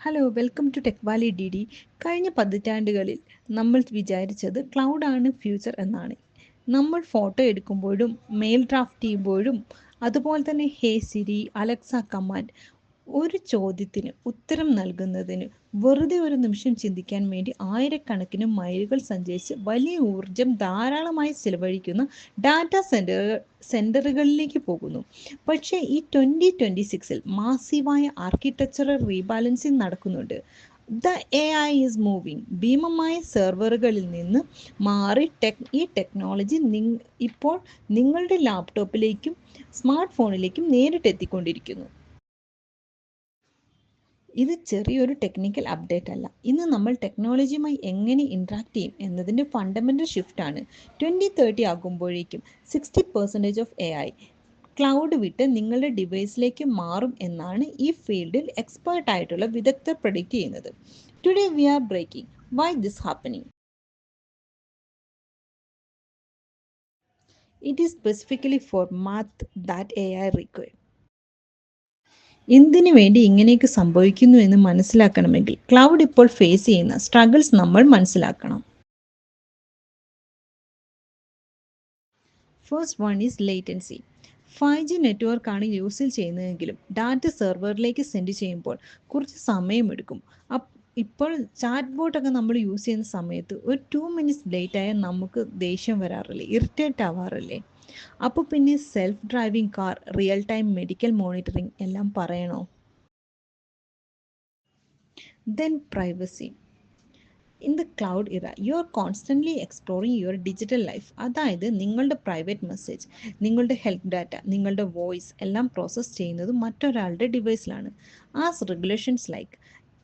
Hello welcome to tech valley D D. കഴിഞ്ഞ പതിറ്റാണ്ടുകളിൽ നമ്മൾ വിചാരിച്ചത് ക്ലൗഡാണ് ഫ്യൂച്ചർ എന്നാണ്. നമ്മൾ ഫോട്ടോ എടുക്കുമ്പോഴും മെയിൽ ഡ്രാഫ്റ്റ് ചെയ്യുമ്പോഴും അതുപോലെ തന്നെ ഹേ സിരി, അലക്സ കമാൻഡ് ഒരു ചോദ്യത്തിന് ഉത്തരം നൽകുന്നതിന് വെറുതെ ഒരു നിമിഷം ചിന്തിക്കാൻ വേണ്ടി ആയിരക്കണക്കിന് മൈലുകൾ സഞ്ചരിച്ച് വലിയ ഊർജം ധാരാളമായി ചിലവഴിക്കുന്ന ഡാറ്റാ സെന്ററുകളിലേക്ക് പോകുന്നു. പക്ഷേ ഈ 2026-ൽ മാസീവായ ആർക്കിടെക്ചറൽ റീബാലൻസിങ് നടക്കുന്നുണ്ട്. The A I is moving. ഭീമമായ സെർവറുകളിൽ നിന്ന് മാറി ഈ ടെക്നോളജി ഇപ്പോൾ നിങ്ങളുടെ ലാപ്ടോപ്പിലേക്കും സ്മാർട്ട് ഫോണിലേക്കും നേരിട്ട് എത്തിക്കൊണ്ടിരിക്കുന്നു. ഇത് ചെറിയൊരു ടെക്നിക്കൽ അപ്ഡേറ്റ് അല്ല. ഇന്ന് നമ്മൾ ടെക്നോളജിയുമായി എങ്ങനെ ഇൻട്രാക്ട് ചെയ്യും എന്നതിൻ്റെ ഫണ്ടമെൻ്റൽ ഷിഫ്റ്റാണ്. 2030 ആകുമ്പോഴേക്കും 60% ഓഫ് എ ഐ ക്ലൗഡ് വിട്ട് നിങ്ങളുടെ ഡിവൈസിലേക്ക് മാറും എന്നാണ് ഈ ഫീൽഡിൽ എക്സ്പേർട്ടായിട്ടുള്ള വിദഗ്ധർ പ്രഡിക്റ്റ് ചെയ്യുന്നത്. Today we are breaking why this happening. It is specifically for math that A I require. എന്തിനു വേണ്ടി ഇങ്ങനെയൊക്കെ സംഭവിക്കുന്നു എന്ന് മനസ്സിലാക്കണമെങ്കിൽ ക്ലൗഡ് ഇപ്പോൾ ഫേസ് ചെയ്യുന്ന സ്ട്രഗിൾസ് നമ്മൾ മനസ്സിലാക്കണം. First one is latency. 5G നെറ്റ്വർക്കാണ് യൂസ് ചെയ്യുന്നതെങ്കിലും ഡാറ്റ സെർവറിലേക്ക് സെൻഡ് ചെയ്യുമ്പോൾ കുറച്ച് സമയമെടുക്കും. ഇപ്പോൾ ചാറ്റ് ബോട്ടൊക്കെ നമ്മൾ യൂസ് ചെയ്യുന്ന സമയത്ത് ഒരു 2 മിനിറ്റ്സ് ലേറ്റ് ആയാൽ നമുക്ക് ദേഷ്യം വരാറില്ലേ, ഇറിറ്റേറ്റ് ആവാറില്ലേ? അപ്പോൾ പിന്നെ self driving car, real time medical monitoring എല്ലാം പറയണോ? Then privacy. In the cloud era, you are constantly exploring your digital life. അതായത് നിങ്ങളുടെ പ്രൈവറ്റ് മെസ്സേജ്, നിങ്ങളുടെ ഹെൽത്ത് ഡാറ്റ, നിങ്ങളുടെ വോയിസ് എല്ലാം പ്രോസസ്സ് ചെയ്യുന്നത് മറ്റൊരാളുടെ ഡിവൈസിലാണ്. As regulations like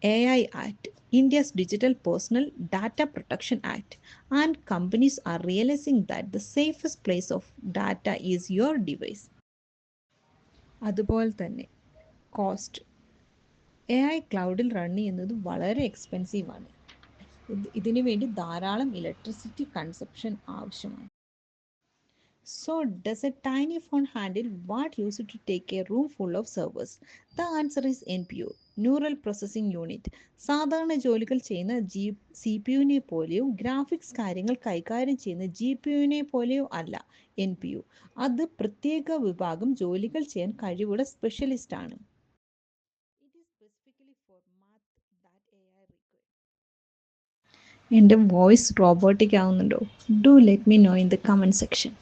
AI Act, India's Digital Personal Data Protection Act, and companies are realizing that the safest place of data is your device. അതുപോലെ തന്നെ കോസ്റ്റ്. എ ഐ ക്ലൗഡിൽ റൺ ചെയ്യുന്നത് വളരെ എക്സ്പെൻസീവാണ്. ഇതിനു വേണ്ടി ധാരാളം ഇലക്ട്രിസിറ്റി കൺസപ്ഷൻ ആവശ്യമാണ്. So does a tiny phone handle what used to take a room full of servers? The answer is NPU, Neural Processing Unit. സാധാരണ ജോലികൾ ചെയ്യുന്ന സി പി യുവിനെ പോലെയോ ഗ്രാഫിക്സ് കാര്യങ്ങൾ കൈകാര്യം ചെയ്യുന്ന ജി പി യുവിനെ പോലെയോ അല്ല എൻ പി യു. അത് പ്രത്യേക വിഭാഗം ജോലികൾ ചെയ്യാൻ കഴിവുള്ള സ്പെഷ്യലിസ്റ്റ് ആണ്. എൻ്റെ വോയിസ് റോബോട്ടിക് ആവുന്നുണ്ടോ? Do let me know in the comment section.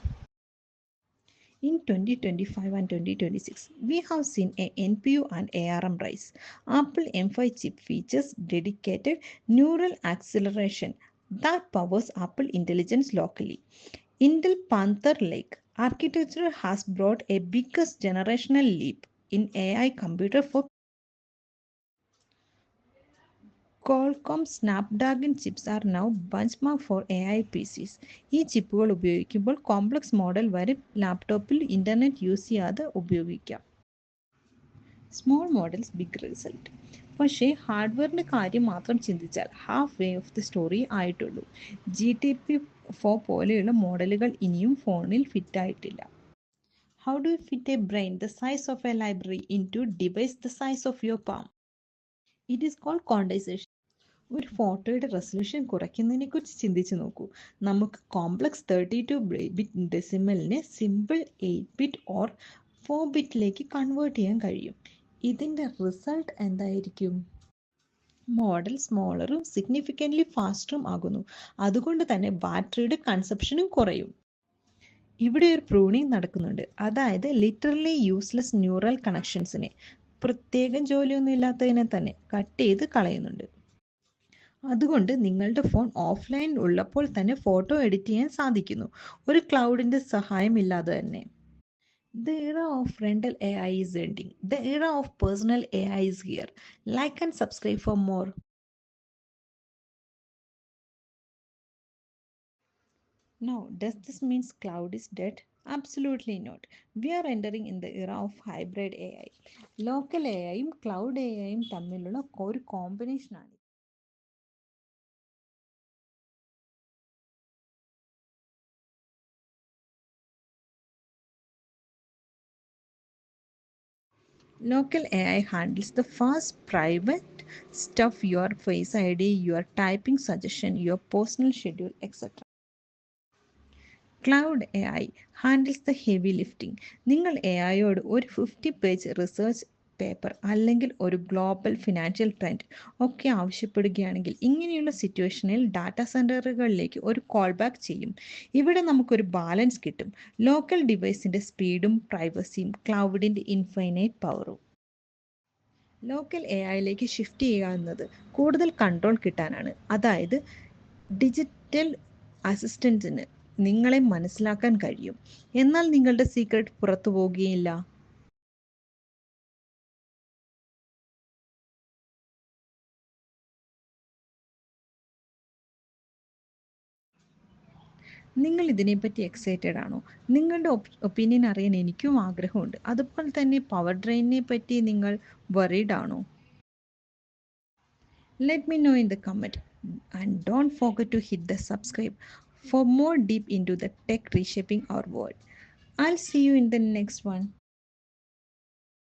In 2025 and 2026, we have seen a NPU and ARM rise. Apple M5 chip features dedicated neural acceleration that powers Apple Intelligence locally. Intel Panther Lake architecture has brought a biggest generational leap in AI computer for Qualcomm Snapdragon chips are now benchmark for AI PCs. ഈ ചിപ്പുകൾ ഉപയോഗിക്കുമ്പോൾ complex model വരെ ലാപ്ടോപ്പിൽ internet use ചെയ്യാതെ ഉപയോഗിക്കാം. Small models big result. പക്ഷേ ഹാർഡ്വെയറിൻ്റെ കാര്യം മാത്രം ചിന്തിച്ചാൽ half way of the story ആയിട്ടുള്ളൂ. GPT-4 പോലെയുള്ള മോഡലുകൾ ഇനിയും ഫോണിൽ ഫിറ്റായിട്ടില്ല. How do you fit a brain the size of a library into device the size of your palm? It is called quantization. ഒരു ഫോട്ടോയുടെ റെസൊല്യൂഷൻ കുറയ്ക്കുന്നതിനെ കുറിച്ച് ചിന്തിച്ചു നോക്കൂ. നമുക്ക് കോംപ്ലക്സ് 32-ബിറ്റ് ഡെസിമലിനെ സിമ്പിൾ 8-ബിറ്റ് ഓർ 4-ബിറ്റിലേക്ക് കൺവേർട്ട് ചെയ്യാൻ കഴിയും. ഇതിൻ്റെ റിസൾട്ട് എന്തായിരിക്കും? മോഡൽ സ്മോളറും സിഗ്നിഫിക്കൻ്റ്ലി ഫാസ്റ്ററും ആകുന്നു. അതുകൊണ്ട് തന്നെ ബാറ്ററിയുടെ കൺസപ്ഷനും കുറയും. ഇവിടെ ഒരു പ്രൂണിങ് നടക്കുന്നുണ്ട്. അതായത് ലിറ്ററലി യൂസ്ലെസ് ന്യൂറൽ കണക്ഷൻസിനെ, പ്രത്യേകം ജോലിയൊന്നും ഇല്ലാത്തതിനെ തന്നെ കട്ട് ചെയ്ത് കളയുന്നുണ്ട്. അതുകൊണ്ട് നിങ്ങളുടെ ഫോൺ ഓഫ്ലൈൻ ഉള്ളപ്പോൾ തന്നെ ഫോട്ടോ എഡിറ്റ് ചെയ്യാൻ സാധിക്കുന്നു, ഒരു ക്ലൗഡിൻ്റെ സഹായമില്ലാതെ തന്നെ. The era of rental AI is ending. The era of personal AI is here. Like and subscribe for more. Now, does this mean cloud is dead? Absolutely not. We are entering in the era of hybrid AI. Local A ഐയും cloud A ഐയും തമ്മിലുള്ള ഒരു കോമ്പിനേഷനാണ്. Local AI handles the fast, private, stuff your Face ID, your typing suggestion, your personal schedule, etc. Cloud A I handles the heavy lifting. നിങ്ങൾ A ഐയോട് ഒരു 50-പേജ് research paper അല്ലെങ്കിൽ ഒരു global financial trend ഒക്കെ ആവശ്യപ്പെടുകയാണെങ്കിൽ ഇങ്ങനെയുള്ള സിറ്റുവേഷനിൽ ഡാറ്റാ സെൻറ്ററുകളിലേക്ക് ഒരു call back ചെയ്യും. ഇവിടെ നമുക്കൊരു ബാലൻസ് കിട്ടും. ലോക്കൽ ഡിവൈസിൻ്റെ സ്പീഡും പ്രൈവസിയും ക്ലൗഡിൻ്റെ ഇൻഫൈനൈറ്റ് പവറും. ലോക്കൽ എ ഐയിലേക്ക് ഷിഫ്റ്റ് ചെയ്യുക എന്നത് കൂടുതൽ കൺട്രോൾ കിട്ടാനാണ്. അതായത് ഡിജിറ്റൽ അസിസ്റ്റൻറ്റിന് നിങ്ങളെ മനസ്സിലാക്കാൻ കഴിയും, എന്നാൽ നിങ്ങളുടെ സീക്രട്ട് പുറത്തു പോകുകയില്ല. നിങ്ങൾ ഇതിനെപ്പറ്റി എക്സൈറ്റഡ് ആണോ? നിങ്ങളുടെ ഒപ്പീനിയൻ അറിയാൻ എനിക്കും ആഗ്രഹമുണ്ട്. അതുപോലെ തന്നെ പവർ ഡ്രെയിനിനെ പറ്റി നിങ്ങൾ വറീഡ് ആണോ? Let me know in the comment, and don't forget to hit the subscribe for more deep into the tech reshaping our world. I'll see you in the next one.